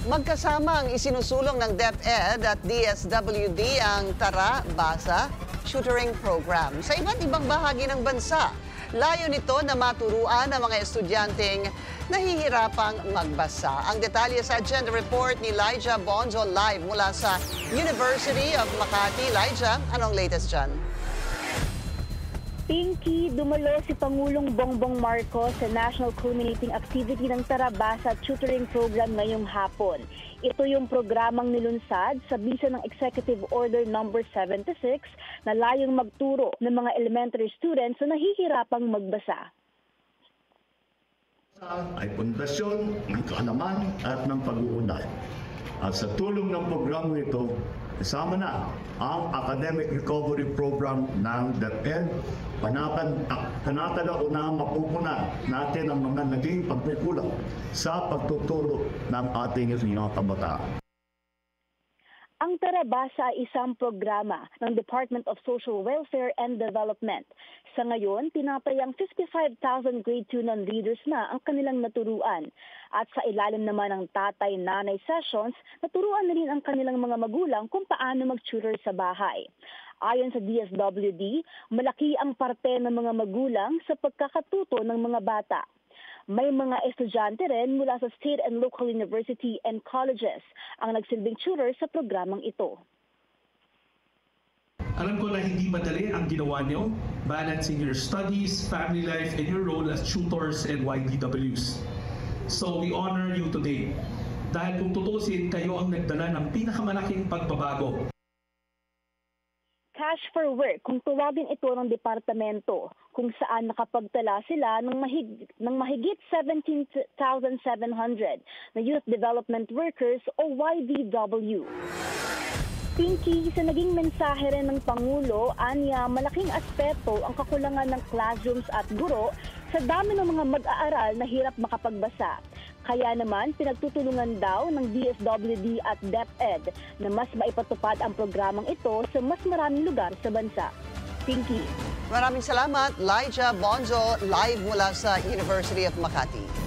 Magkasamang isinusulong ng DepEd at DSWD ang Tara, Basa tutoring program sa iba't ibang bahagi ng bansa. Layo nito na maturuan ang mga estudyanteng nahihirapang magbasa. Ang detalye sa agenda report ni Lyja Bonzo live mula sa University of Makati. Lyja, anong latest dyan? Pinky, dumalo si Pangulong Bongbong Marcos sa National Culminating Activity ng Tara, Basa Tutoring Program ngayong hapon. Ito yung programang nilunsad sa bisa ng Executive Order No. 76 na layong magturo ng mga elementary students na nahihirapang magbasa. Ay pundasyon ng kaalaman at ng pag-uunlad. At sa tulong ng programa ito, kasama na ang Academic Recovery Program ng DepEd. Panatalaw na mapupuna natin ang mga naging pagkukulang sa pagtuturo ng ating mga kabataan. Ang Tara, Basa ay isang programa ng Department of Social Welfare and Development. Sa ngayon, tinatayang 55,000 grade 2 non-readers na ang kanilang naturuan. At sa ilalim naman ng tatay-nanay sessions, naturuan na rin ang kanilang mga magulang kung paano mag-tutor sa bahay. Ayon sa DSWD, malaki ang parte ng mga magulang sa pagkakatuto ng mga bata. May mga estudyante rin mula sa state and local university and colleges ang nagsilbing tutor sa programang ito. Alam ko na hindi madali ang ginawa niyo, balancing your studies, family life, and your role as tutors and YDWs. So we honor you today. Dahil kung tutusin, kayo ang nagdala ng pinakamalaking pagbabago. Cash for Work, kung tawagin ito ng departamento, kung saan nakapagtala sila ng mahigit 17,700 na Youth Development Workers o YDW. Pinky, sa naging mensahe rin ng Pangulo, anya malaking aspeto ang kakulangan ng classrooms at guro sa dami ng mga mag-aaral na hirap makapagbasa. Kaya naman, pinagtutulungan daw ng DSWD at DepEd na mas maipatupad ang programang ito sa mas maraming lugar sa bansa. Pinky. Maraming salamat, Lyja Bonzo, live mula sa University of Makati.